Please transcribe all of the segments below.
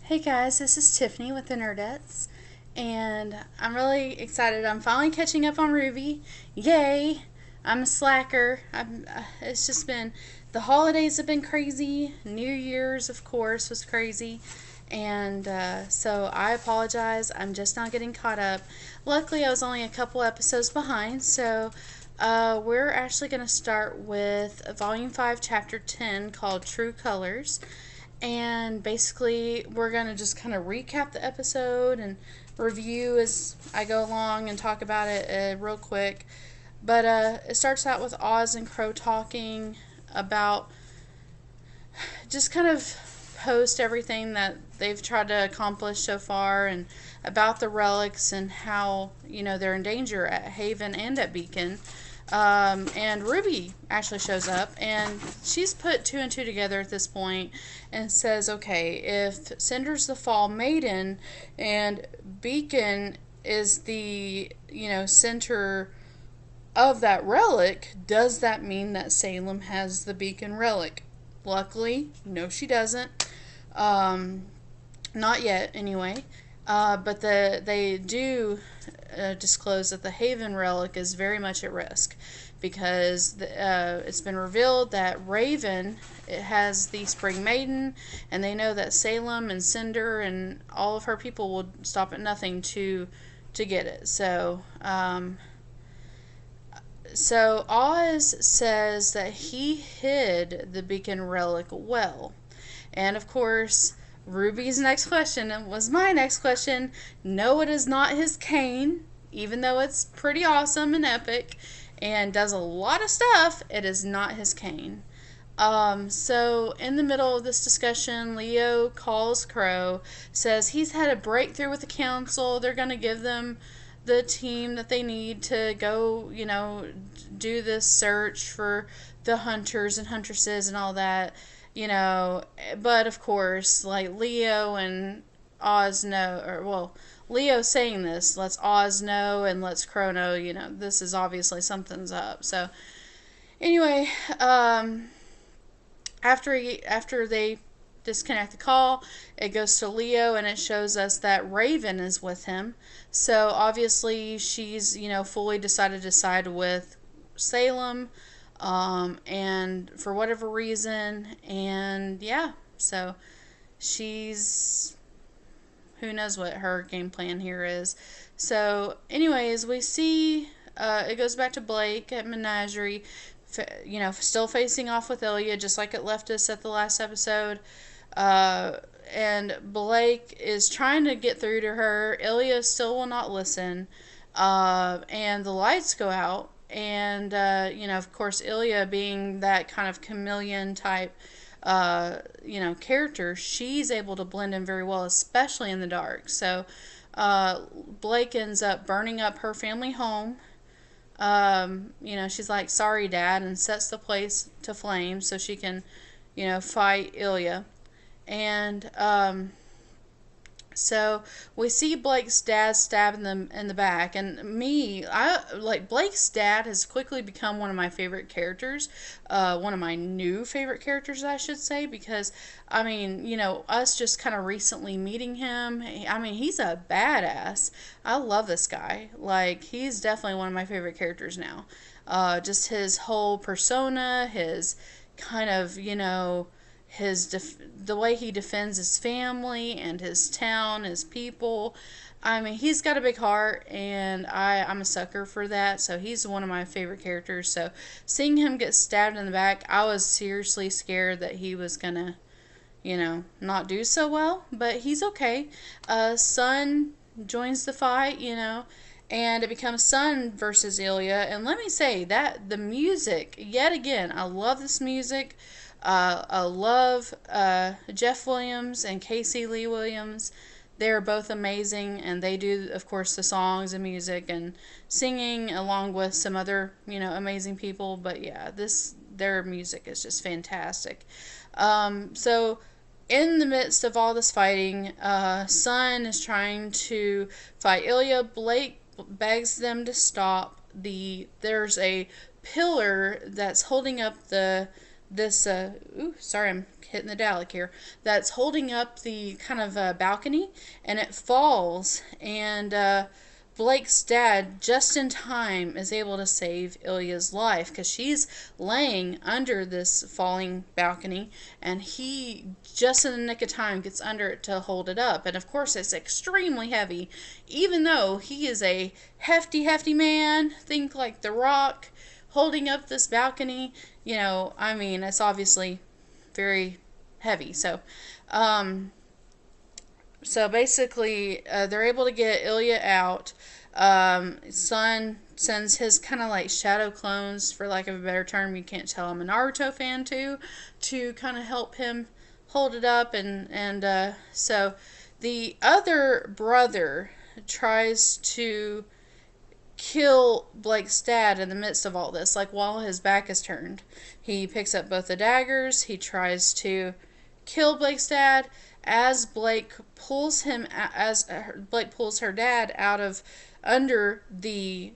Hey guys, this is Tiffany with the Nerdettes, and I'm really excited. I'm finally catching up on RWBY. Yay! I'm a slacker. It's just been the holidays have been crazy. New Year's, of course, was crazy, and so I apologize. I'm just not getting caught up. Luckily, I was only a couple episodes behind, so we're actually going to start with Volume 5, Chapter 10, called True Colors. And basically, we're going to just kind of recap the episode and review as I go along and talk about it real quick. But it starts out with Oz and Crow talking about just kind of post everything that they've tried to accomplish so far and about the relics and how, they're in danger at Haven and at Beacon. And RWBY actually shows up, and she's put two and two together at this point and says, okay, if Cinder's the Fall Maiden and Beacon is the, center of that relic, does that mean that Salem has the Beacon relic? Luckily, no, she doesn't. Not yet, anyway. But they do disclose that the Haven relic is very much at risk because it's been revealed that Raven has the Spring Maiden, and they know that Salem and Cinder and all of her people will stop at nothing to get it. So Oz says that he hid the Beacon relic well, and of course, RWBY's next question was my next question. No, it is not his cane, even though it's pretty awesome and epic and does a lot of stuff. It is not his cane. So in the middle of this discussion, Leo calls Crow, says he's had a breakthrough with the council. They're going to give them the team that they need to go, do this search for the hunters and huntresses and all that. But of course, like Leo and Oz know, Leo saying this lets Oz know and lets Crow know, this is obviously something's up. So, anyway, after they disconnect the call, it goes to Leo and it shows us that Raven is with him. So, obviously, she's, fully decided to side with Salem. And for whatever reason, and yeah, so she's, who knows what her game plan here is. So anyways, we see, it goes back to Blake at Menagerie, still facing off with Ilya, just like it left us at the last episode. And Blake is trying to get through to her. Ilya still will not listen. And the lights go out. And, of course, Ilya being that kind of chameleon type, character, she's able to blend in very well, especially in the dark. So, Blake ends up burning up her family home. She's like, sorry, Dad, and sets the place to flames so she can, fight Ilya. And, so we see Blake's dad stabbing them in the back, and Blake's dad has quickly become one of my favorite characters, one of my new favorite characters, I should say, because us just kind of recently meeting him. He's a badass. I love this guy. Like, he's definitely one of my favorite characters now. Just his whole persona, his kind of the way he defends his family and his town, his people. He's got a big heart, and I'm a sucker for that, so he's one of my favorite characters. So seeing him get stabbed in the back, I was seriously scared that he was gonna, not do so well, but he's okay. Sun joins the fight, and it becomes Sun versus Ilya, and let me say that the music, yet again, I love this music. I love Jeff Williams and Casey Lee Williams. They're both amazing, and they do, of course, the songs and music and singing along with some other, amazing people. But yeah, their music is just fantastic. So in the midst of all this fighting, Sun is trying to fight Ilya. Blake begs them to stop. There's a pillar that's holding up the this ooh, sorry, I'm hitting the Dalek here, that's holding up the kind of balcony, and it falls, and Blake's dad, just in time, is able to save Ilya's life because she's laying under this falling balcony, and he, just in the nick of time, gets under it to hold it up. And of course, it's extremely heavy, even though he is a hefty, hefty man. Think like The Rock holding up this balcony. You know, I mean, it's obviously very heavy. So basically, they're able to get Ilya out. Son sends his kind of like shadow clones, for lack of a better term. You can't tell I'm a Naruto fan too, to kind of help him hold it up. And so the other brother tries to kill Blake's dad in the midst of all this, like while his back is turned. He picks up both the daggers. He tries to kill Blake's dad. As Blake pulls her dad out of under the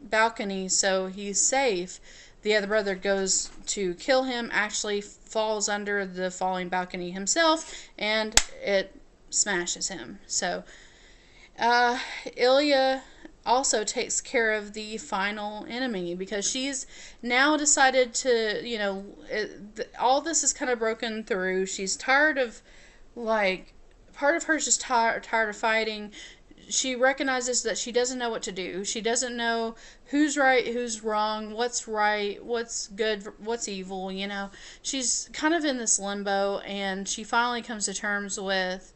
balcony so he's safe, the other brother goes to kill him, actually falls under the falling balcony himself, and it smashes him. So Ilya also takes care of the final enemy, because she's now decided to, you know, all this is kind of broken through. She's tired of, like, part of her is just tired of fighting. She recognizes that she doesn't know what to do. She doesn't know who's right, who's wrong, what's right, what's good, what's evil, you know. She's kind of in this limbo, and she finally comes to terms with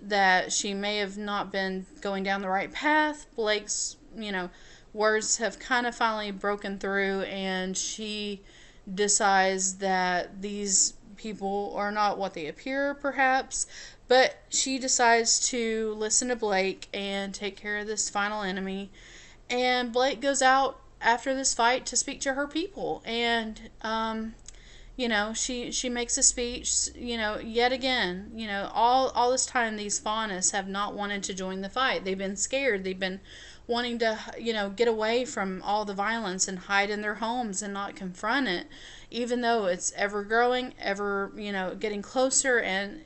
that she may have not been going down the right path. Blake's, you know, words have kind of finally broken through, and she decides that these people are not what they appear, perhaps, but she decides to listen to Blake and take care of this final enemy. And Blake goes out after this fight to speak to her people, and you know, she makes a speech, you know, yet again, you know, all this time these faunists have not wanted to join the fight. They've been scared. They've been wanting to, you know, get away from all the violence and hide in their homes and not confront it, even though it's ever growing, ever, you know, getting closer, and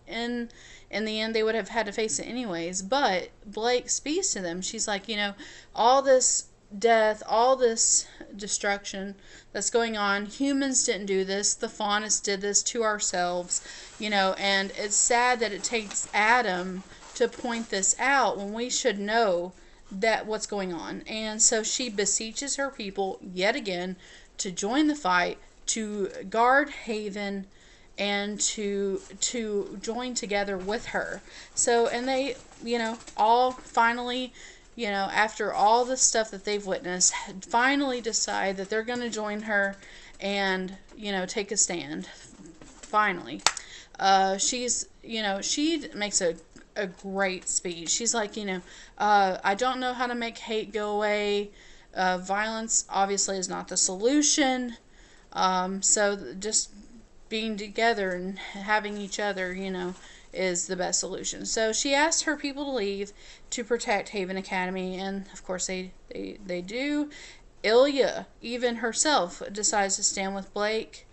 in the end they would have had to face it anyways. But Blake speaks to them. She's like, you know, all this death, all this destruction that's going on, humans didn't do this, the faunists did this to ourselves, you know, and it's sad that it takes Adam to point this out when we should know that what's going on. And so she beseeches her people yet again to join the fight, to guard Haven, and to join together with her. So, and they, you know, all finally, you know, after all the stuff that they've witnessed, finally decide that they're going to join her and, you know, take a stand. Finally. She's, you know, she makes a great speech. She's like, you know, I don't know how to make hate go away. Violence obviously is not the solution. So just being together and having each other, you know, is the best solution. So she asked her people to leave to protect Haven Academy, and of course they do. Ilya, even herself, decides to stand with Blake,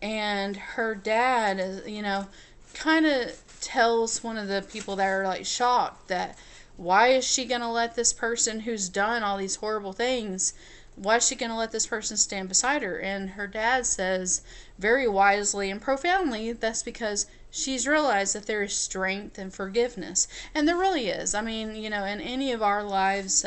and her dad, you know, kind of tells one of the people that are like shocked that why is she going to let this person who's done all these horrible things, why is she going to let this person stand beside her? And her dad says very wisely and profoundly, that's because she's realized that there is strength and forgiveness. And there really is. I mean, you know, in any of our lives,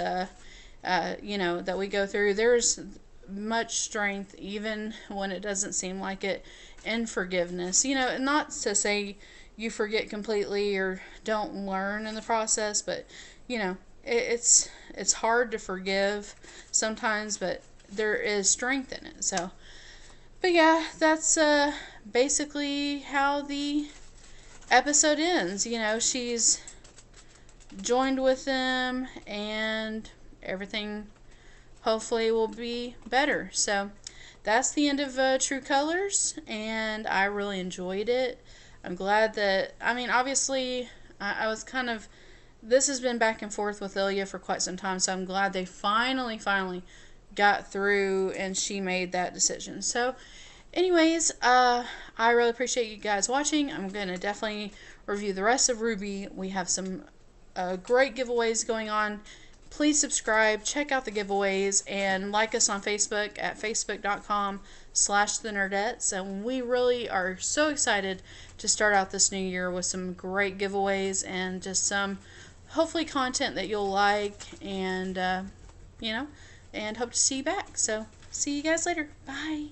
you know, that we go through, there's much strength, even when it doesn't seem like it, in forgiveness. You know, not to say you forget completely or don't learn in the process, but, you know, it's hard to forgive sometimes, but there is strength in it. So, but yeah, that's basically how the episode ends. You know, she's joined with them, and everything hopefully will be better. So that's the end of True Colors, and I really enjoyed it. I'm glad that, I mean, obviously I was kind of, this has been back and forth with Ilya for quite some time, so I'm glad they finally got through and she made that decision. So Anyways, I really appreciate you guys watching. I'm going to definitely review the rest of RWBY. We have some great giveaways going on. Please subscribe, check out the giveaways, and like us on Facebook at facebook.com/thenerdettes. And we really are so excited to start out this new year with some great giveaways and just some hopefully content that you'll like, and and hope to see you back. So see you guys later. Bye.